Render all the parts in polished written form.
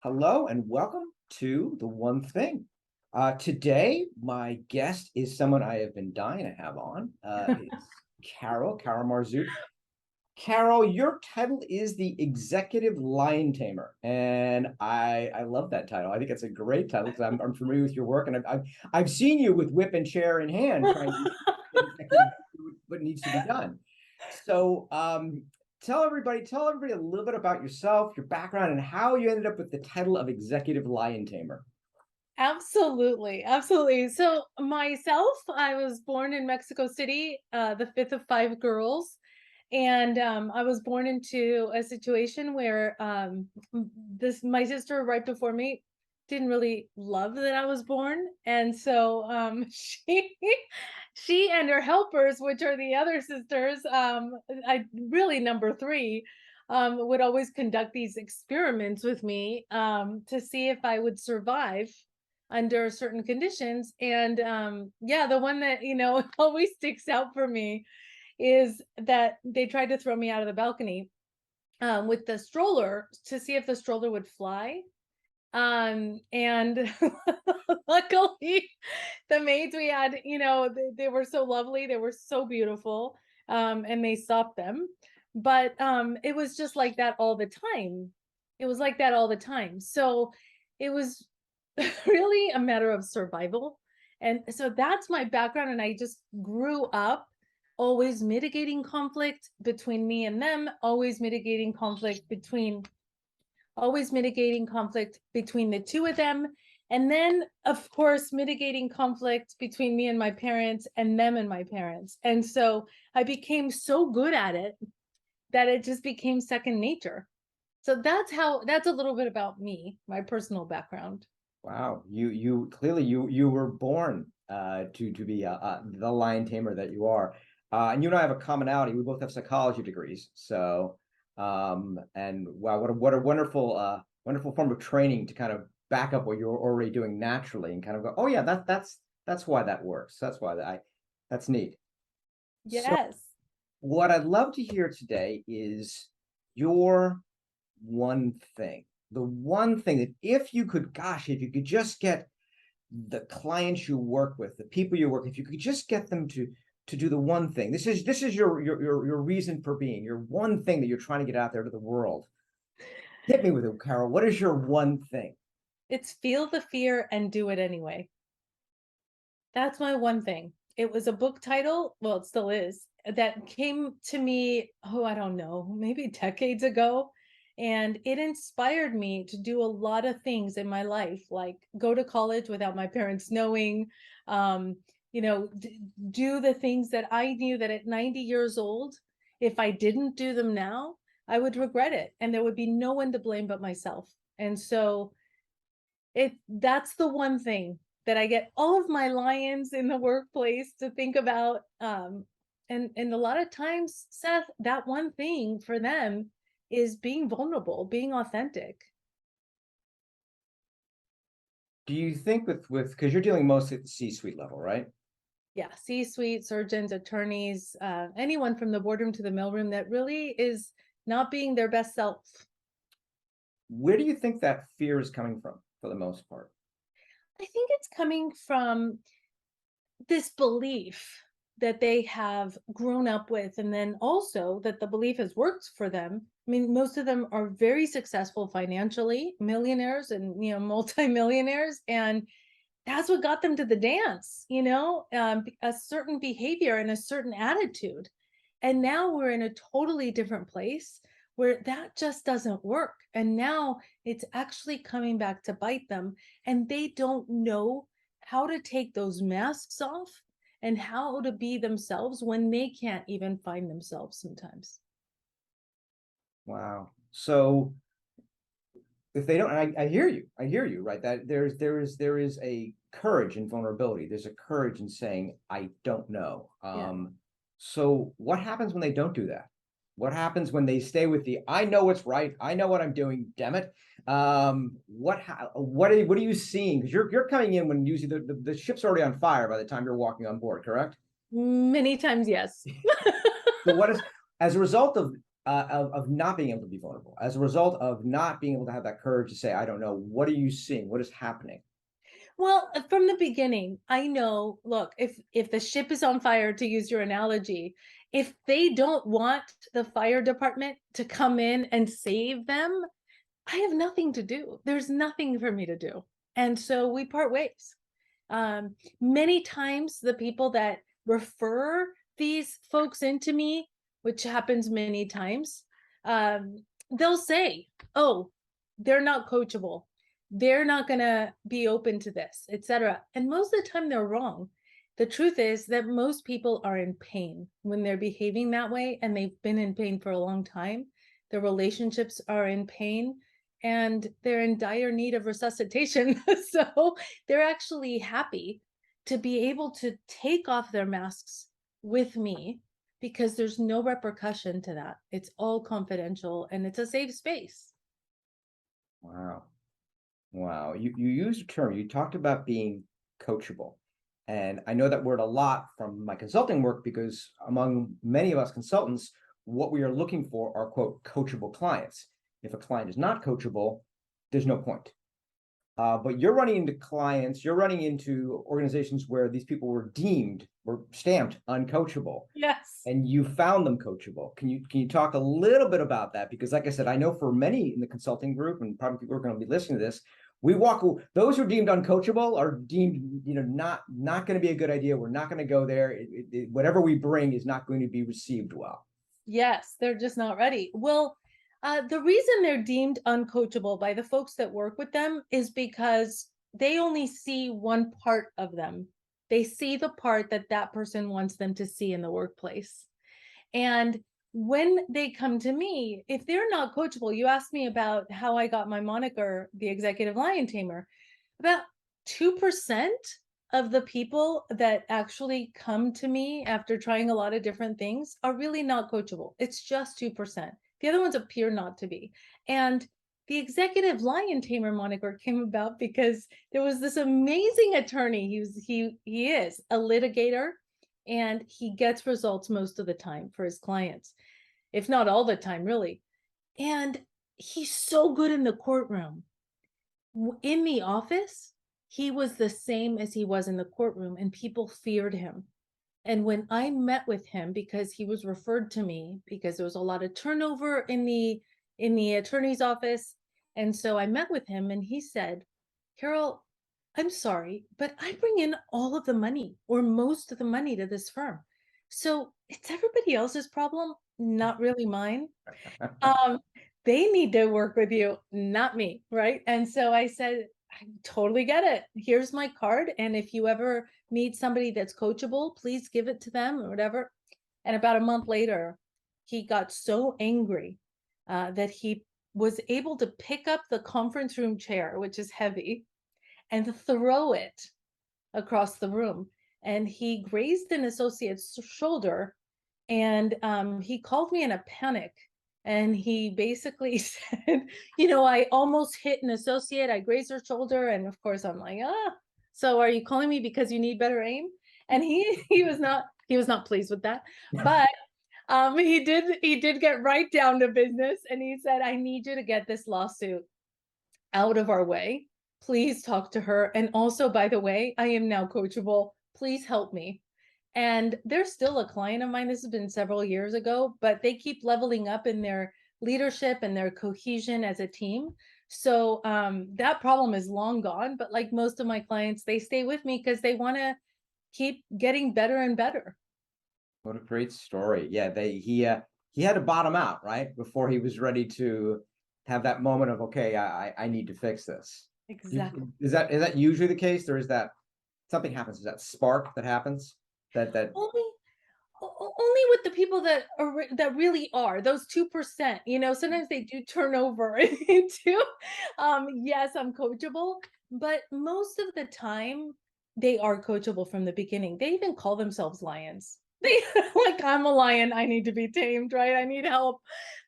Hello and welcome to The One Thing. Today, my guest is someone I have been dying to have on. It's Carol Marzouk. Carol, your title is the Executive Lion Tamer, and I love that title. I think it's a great title because I'm familiar with your work, and I've seen you with whip and chair in hand trying to get executive do what needs to be done. So, tell everybody a little bit about yourself, your background, and how you ended up with the title of Executive Lion Tamer. Absolutely, absolutely. So myself, I was born in Mexico City, the fifth of five girls, and I was born into a situation where this my sister right before me didn't really love that I was born, and so she and her helpers, which are the other sisters, I really number three. Would always conduct these experiments with me to see if I would survive under certain conditions. And yeah, the one that always sticks out for me is that they tried to throw me out of the balcony with the stroller to see if the stroller would fly. And luckily the maids we had, they were so lovely, they were so beautiful, and they stopped them. But it was just like that all the time. It was like that all the time. So it was really a matter of survival. And so that's my background. And I just grew up always mitigating conflict between me and them, always mitigating conflict between the two of them. And then, of course, mitigating conflict between me and my parents and them and my parents. And so I became so good at it that it just became second nature. So that's a little bit about me, my personal background. Wow, you clearly you were born to be the lion tamer that you are. And you and I have a commonality. We both have psychology degrees. So and wow, what a wonderful wonderful form of training to kind of back up what you're already doing naturally and kind of go, oh yeah, that's why that works. That's why that's neat. So Yes. what I'd love to hear today is your one thing. The one thing that if you could, gosh, if you could just get the clients you work with, the people you work with, if you could just get them to do the one thing. This is your reason for being, your one thing that you're trying to get out there to the world. Hit me with it, Carol. What is your one thing? It's feel the fear and do it anyway. That's my one thing. It was a book title, well, it still is, that came to me, oh, I don't know, maybe decades ago. And it inspired me to do a lot of things in my life, like go to college without my parents knowing, um, do the things that I knew that at 90 years old, if I didn't do them now, I would regret it. And there would be no one to blame but myself. And so that's the one thing that I get all of my lions in the workplace to think about. And a lot of times, Seth, that one thing for them is being vulnerable, being authentic. Do you think with because you're dealing mostly at the C-suite level, right? Yeah, C-suite, surgeons, attorneys, anyone from the boardroom to the mailroom that really is not being their best self. Where do you think that fear is coming from for the most part? I think it's coming from this belief that they have grown up with, and then also that the belief has worked for them. I mean, most of them are very successful financially, millionaires and multimillionaires, and that's what got them to the dance, a certain behavior and a certain attitude. And now we're in a totally different place where that just doesn't work. And now it's actually coming back to bite them. And they don't know how to take those masks off and how to be themselves when they can't even find themselves sometimes. Wow. So if they don't, I hear you, right? That there is a courage in vulnerability. There's a courage in saying, I don't know. Yeah. So what happens when they don't do that? What happens when they stay with the, I know what's right, I know what I'm doing, damn it. What are you seeing? Because you're coming in when usually the ship's already on fire by the time you're walking on board, correct? Many times, yes. So what is as a result of of not being able to be vulnerable as a result of not being able to have that courage to say, I don't know, what are you seeing? What is happening? Well, from the beginning, I know, look, if the ship is on fire, to use your analogy, if they don't want the fire department to come in and save them, I have nothing to do. There's nothing for me to do. And so we part ways. Many times the people that refer these folks into me, which happens many times, they'll say, oh, they're not coachable. They're not going to be open to this, etc. And most of the time they're wrong. The truth is that most people are in pain when they're behaving that way, and they've been in pain for a long time. Their relationships are in pain, and they're in dire need of resuscitation. So they're actually happy to be able to take off their masks with me, because there's no repercussion to that. It's all confidential and it's a safe space. Wow. Wow. You used a term, you talked about being coachable. And I know that word a lot from my consulting work because among many of us consultants, what we are looking for are, quote, coachable clients. If a client is not coachable, there's no point. But you're running into clients, you're running into organizations where these people were stamped uncoachable, Yes. and you found them coachable. Can you talk a little bit about that? Because like I said, I know for many in the consulting group, and probably people are going to be listening to this, those who are deemed uncoachable are deemed, not going to be a good idea. We're not going to go there. Whatever we bring is not going to be received well. Yes, they're just not ready. Well, the reason they're deemed uncoachable by the folks that work with them is because they only see one part of them. They see the part that that person wants them to see in the workplace. And when they come to me, if they're not coachable, you asked me about how I got my moniker, the Executive Lion Tamer. About 2% of the people that actually come to me after trying a lot of different things are really not coachable. It's just 2%. The other ones appear not to be. And the Executive Lion Tamer moniker came about because there was this amazing attorney. He is a litigator, and he gets results most of the time for his clients, if not all the time, really. And he's so good in the courtroom. In the office, he was the same as he was in the courtroom, and people feared him. And when I met with him, because he was referred to me because there was a lot of turnover in the attorney's office, and so I met with him, and he said, Carol, I'm sorry, but I bring in all of the money, or most of the money, to this firm. So it's everybody else's problem, not really mine. Um, they need to work with you, not me, right? And so I said, I totally get it. Here's my card. And if you ever meet somebody that's coachable, please give it to them or whatever. And about a month later, he got so angry that he was able to pick up the conference room chair, which is heavy, and throw it across the room. And he grazed an associate's shoulder, and he called me in a panic. And he basically said, I almost hit an associate. I grazed her shoulder. And of course, I'm like, so are you calling me because you need better aim? And he was not pleased with that. But he did get right down to business. And he said, I need you to get this lawsuit out of our way. Please talk to her. And also, by the way, I am now coachable. Please help me. And they're still a client of mine. This has been several years ago, but they keep leveling up in their leadership and their cohesion as a team. So that problem is long gone. But like most of my clients, they stay with me because they want to keep getting better and better. What a great story. Yeah, he had to bottom out, right? Before he was ready to have that moment of, okay, I need to fix this. Exactly. Is that usually the case? Or is that something happens? Is that spark that happens? That Only with the people that really are those 2%. Sometimes they do turn over into yes, I'm coachable, but most of the time they are coachable from the beginning. They even call themselves lions. They like, I'm a lion, I need to be tamed, right? I need help.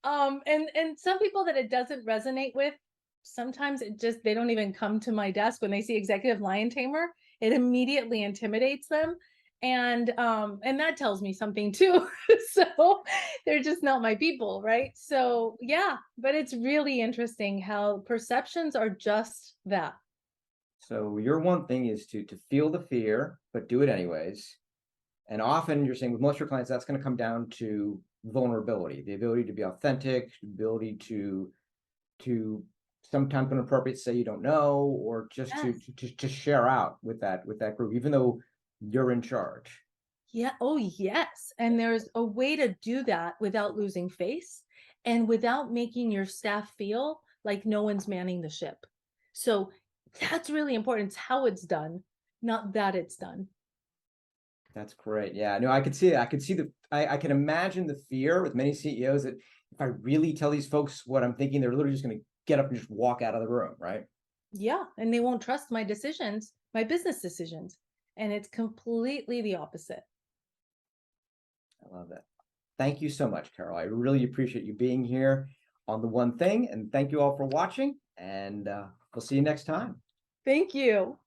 And some people that it doesn't resonate with, sometimes they don't even come to my desk when they see Executive Lion Tamer. It immediately intimidates them. And that tells me something too. So they're just not my people, right? So yeah, but it's really interesting how perceptions are just that. So your one thing is to feel the fear, but do it anyways. And often you're saying with most of your clients, that's going to come down to vulnerability, the ability to be authentic, the ability to sometimes when appropriate say you don't know, or just to Yes. to share out with that group, even though you're in charge. Yeah. Oh, yes. And there's a way to do that without losing face and without making your staff feel like no one's manning the ship. So that's really important. It's how it's done, not that it's done. That's great. Yeah, no, I could see it. I could see I can imagine the fear with many CEOs that if I really tell these folks what I'm thinking, they're literally just going to get up and just walk out of the room, right? Yeah. And they won't trust my decisions, my business decisions. And it's completely the opposite. I love that. Thank you so much, Carol. I really appreciate you being here on The One Thing, and thank you all for watching, and we'll see you next time. Thank you.